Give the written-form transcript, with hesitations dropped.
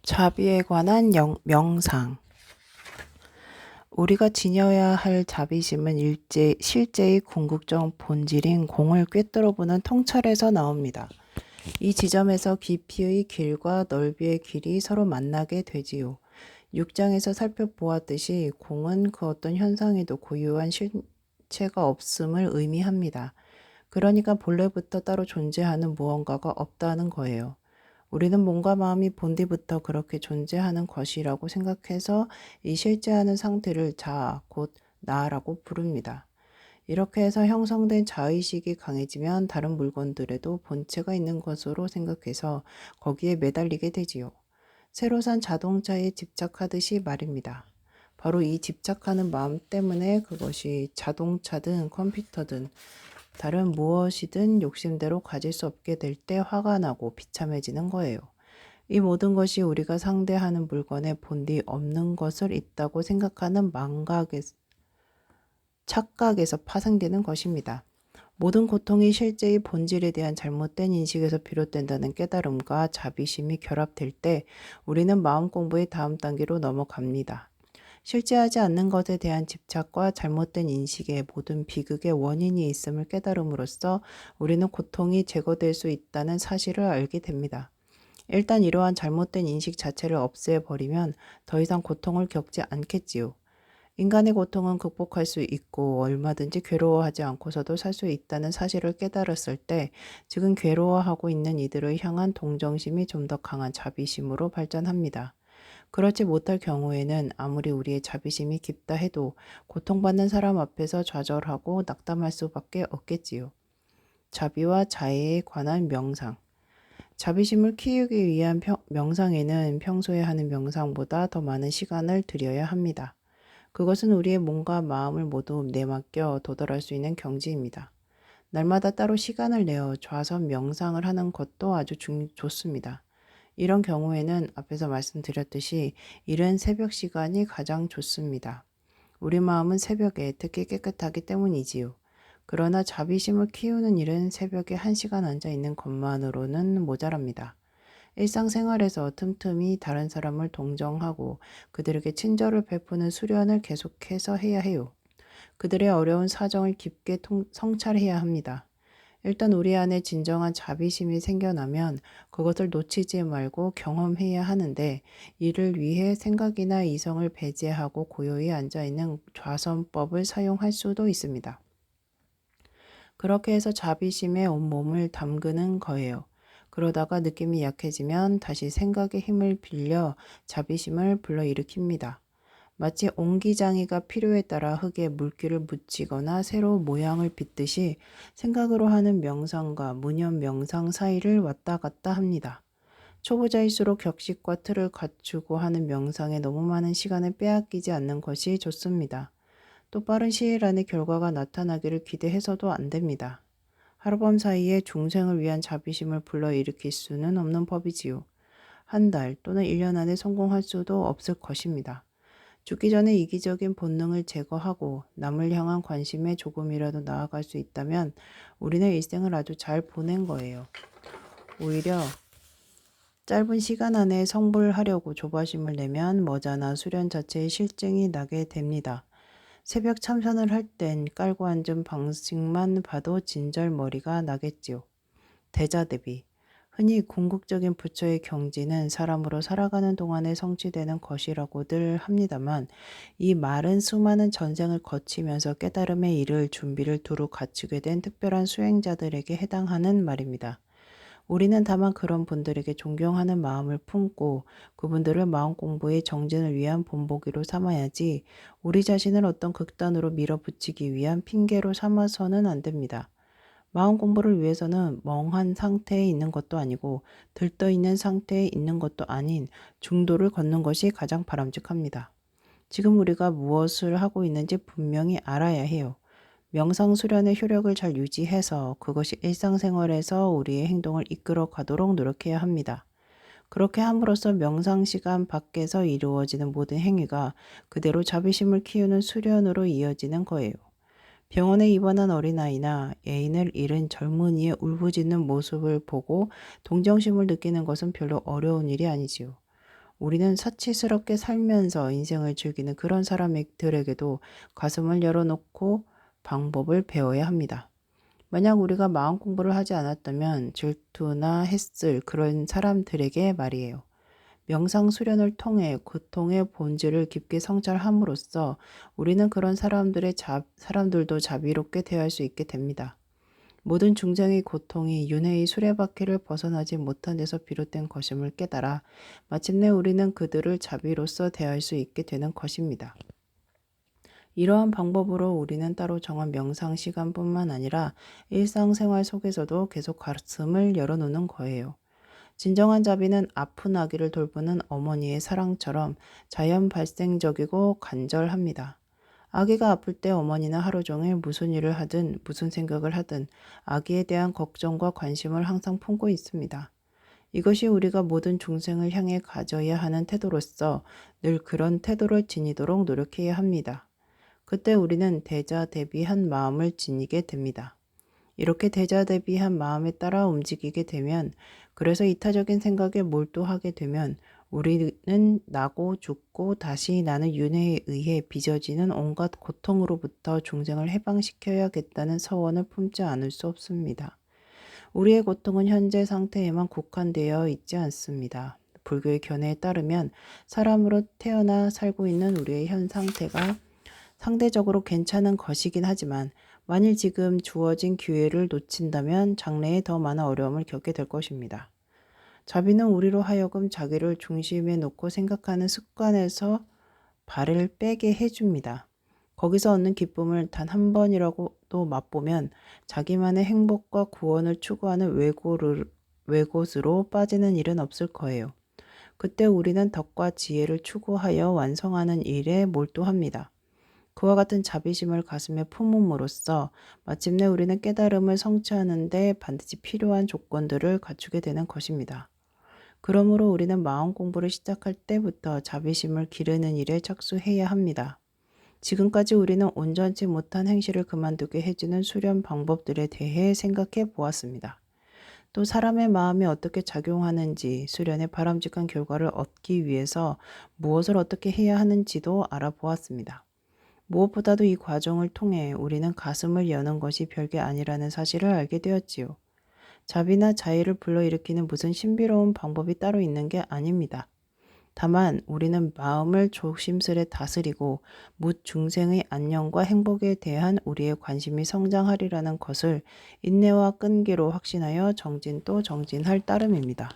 자비에 관한 명상. 우리가 지녀야 할 자비심은 실제의 궁극적 본질인 공을 꿰뚫어보는 통찰에서 나옵니다. 이 지점에서 깊이의 길과 넓이의 길이 서로 만나게 되지요. 6장에서 살펴보았듯이 공은 그 어떤 현상에도 고유한 실체가 없음을 의미합니다. 그러니까 본래부터 따로 존재하는 무언가가 없다는 거예요. 우리는 몸과 마음이 본디부터 그렇게 존재하는 것이라고 생각해서 이 실제하는 상태를 자아, 곧 나라고 부릅니다. 이렇게 해서 형성된 자의식이 강해지면 다른 물건들에도 본체가 있는 것으로 생각해서 거기에 매달리게 되지요. 새로 산 자동차에 집착하듯이 말입니다. 바로 이 집착하는 마음 때문에 그것이 자동차든 컴퓨터든 다른 무엇이든 욕심대로 가질 수 없게 될 때 화가 나고 비참해지는 거예요. 이 모든 것이 우리가 상대하는 물건에 본디 없는 것을 있다고 생각하는 착각에서 파생되는 것입니다. 모든 고통이 실제의 본질에 대한 잘못된 인식에서 비롯된다는 깨달음과 자비심이 결합될 때 우리는 마음 공부의 다음 단계로 넘어갑니다. 실제하지 않는 것에 대한 집착과 잘못된 인식에 모든 비극의 원인이 있음을 깨달음으로써 우리는 고통이 제거될 수 있다는 사실을 알게 됩니다. 일단 이러한 잘못된 인식 자체를 없애버리면 더 이상 고통을 겪지 않겠지요. 인간의 고통은 극복할 수 있고 얼마든지 괴로워하지 않고서도 살 수 있다는 사실을 깨달았을 때 지금 괴로워하고 있는 이들을 향한 동정심이 좀 더 강한 자비심으로 발전합니다. 그렇지 못할 경우에는 아무리 우리의 자비심이 깊다 해도 고통받는 사람 앞에서 좌절하고 낙담할 수밖에 없겠지요. 자비와 자애에 관한 명상. 자비심을 키우기 위한 명상에는 평소에 하는 명상보다 더 많은 시간을 들여야 합니다. 그것은 우리의 몸과 마음을 모두 내맡겨 도달할 수 있는 경지입니다. 날마다 따로 시간을 내어 좌선 명상을 하는 것도 아주 좋습니다. 이런 경우에는 앞에서 말씀드렸듯이 이른 새벽 시간이 가장 좋습니다. 우리 마음은 새벽에 특히 깨끗하기 때문이지요. 그러나 자비심을 키우는 일은 새벽에 1시간 앉아 있는 것만으로는 모자랍니다. 일상생활에서 틈틈이 다른 사람을 동정하고 그들에게 친절을 베푸는 수련을 계속해서 해야 해요. 그들의 어려운 사정을 깊게 성찰해야 합니다. 일단 우리 안에 진정한 자비심이 생겨나면 그것을 놓치지 말고 경험해야 하는데 이를 위해 생각이나 이성을 배제하고 고요히 앉아있는 좌선법을 사용할 수도 있습니다. 그렇게 해서 자비심에 온몸을 담그는 거예요. 그러다가 느낌이 약해지면 다시 생각의 힘을 빌려 자비심을 불러일으킵니다. 마치 옹기장이가 필요에 따라 흙에 물기를 묻히거나 새로 모양을 빚듯이 생각으로 하는 명상과 무념 명상 사이를 왔다 갔다 합니다. 초보자일수록 격식과 틀을 갖추고 하는 명상에 너무 많은 시간을 빼앗기지 않는 것이 좋습니다. 또 빠른 시일 안에 결과가 나타나기를 기대해서도 안 됩니다. 하룻밤 사이에 중생을 위한 자비심을 불러일으킬 수는 없는 법이지요. 한 달 또는 1년 안에 성공할 수도 없을 것입니다. 죽기 전에 이기적인 본능을 제거하고 남을 향한 관심에 조금이라도 나아갈 수 있다면 우리는 일생을 아주 잘 보낸 거예요. 오히려 짧은 시간 안에 성불하려고 조바심을 내면 머지않아 수련 자체의 실증이 나게 됩니다. 새벽 참선을 할 땐 깔고 앉은 방식만 봐도 진절머리가 나겠지요. 대자대비. 흔히 궁극적인 부처의 경지는 사람으로 살아가는 동안에 성취되는 것이라고들 합니다만 이 말은 수많은 전생을 거치면서 깨달음에 이를 준비를 두루 갖추게 된 특별한 수행자들에게 해당하는 말입니다. 우리는 다만 그런 분들에게 존경하는 마음을 품고 그분들을 마음 공부의 정진을 위한 본보기로 삼아야지 우리 자신을 어떤 극단으로 밀어붙이기 위한 핑계로 삼아서는 안 됩니다. 마음 공부를 위해서는 멍한 상태에 있는 것도 아니고 들떠있는 상태에 있는 것도 아닌 중도를 걷는 것이 가장 바람직합니다. 지금 우리가 무엇을 하고 있는지 분명히 알아야 해요. 명상 수련의 효력을 잘 유지해서 그것이 일상생활에서 우리의 행동을 이끌어 가도록 노력해야 합니다. 그렇게 함으로써 명상 시간 밖에서 이루어지는 모든 행위가 그대로 자비심을 키우는 수련으로 이어지는 거예요. 병원에 입원한 어린아이나 애인을 잃은 젊은이의 울부짖는 모습을 보고 동정심을 느끼는 것은 별로 어려운 일이 아니지요. 우리는 사치스럽게 살면서 인생을 즐기는 그런 사람들에게도 가슴을 열어놓고 방법을 배워야 합니다. 만약 우리가 마음 공부를 하지 않았다면 질투나 했을 그런 사람들에게 말이에요. 명상 수련을 통해 고통의 본질을 깊게 성찰함으로써 우리는 그런 사람들도 자비롭게 대할 수 있게 됩니다. 모든 중생의 고통이 윤회의 수레바퀴를 벗어나지 못한 데서 비롯된 것임을 깨달아 마침내 우리는 그들을 자비로서 대할 수 있게 되는 것입니다. 이러한 방법으로 우리는 따로 정한 명상 시간뿐만 아니라 일상생활 속에서도 계속 가슴을 열어놓는 거예요. 진정한 자비는 아픈 아기를 돌보는 어머니의 사랑처럼 자연 발생적이고 간절합니다. 아기가 아플 때 어머니는 하루 종일 무슨 일을 하든 무슨 생각을 하든 아기에 대한 걱정과 관심을 항상 품고 있습니다. 이것이 우리가 모든 중생을 향해 가져야 하는 태도로서 늘 그런 태도를 지니도록 노력해야 합니다. 그때 우리는 대자대비한 마음을 지니게 됩니다. 이렇게 대자대비한 마음에 따라 움직이게 되면, 그래서 이타적인 생각에 몰두하게 되면 우리는 나고 죽고 다시 나는 윤회에 의해 빚어지는 온갖 고통으로부터 중생을 해방시켜야겠다는 서원을 품지 않을 수 없습니다. 우리의 고통은 현재 상태에만 국한되어 있지 않습니다. 불교의 견해에 따르면 사람으로 태어나 살고 있는 우리의 현 상태가 상대적으로 괜찮은 것이긴 하지만 만일 지금 주어진 기회를 놓친다면 장래에 더 많은 어려움을 겪게 될 것입니다. 자비는 우리로 하여금 자기를 중심에 놓고 생각하는 습관에서 발을 빼게 해줍니다. 거기서 얻는 기쁨을 단 한 번이라도 맛보면 자기만의 행복과 구원을 추구하는 왜곳으로 빠지는 일은 없을 거예요. 그때 우리는 덕과 지혜를 추구하여 완성하는 일에 몰두합니다. 그와 같은 자비심을 가슴에 품음으로써 마침내 우리는 깨달음을 성취하는 데 반드시 필요한 조건들을 갖추게 되는 것입니다. 그러므로 우리는 마음 공부를 시작할 때부터 자비심을 기르는 일에 착수해야 합니다. 지금까지 우리는 온전치 못한 행실을 그만두게 해주는 수련 방법들에 대해 생각해 보았습니다. 또 사람의 마음이 어떻게 작용하는지, 수련의 바람직한 결과를 얻기 위해서 무엇을 어떻게 해야 하는지도 알아보았습니다. 무엇보다도 이 과정을 통해 우리는 가슴을 여는 것이 별게 아니라는 사실을 알게 되었지요. 자비나 자애를 불러일으키는 무슨 신비로운 방법이 따로 있는 게 아닙니다. 다만 우리는 마음을 조심스레 다스리고 묻 중생의 안녕과 행복에 대한 우리의 관심이 성장하리라는 것을 인내와 끈기로 확신하여 정진 또 정진할 따름입니다.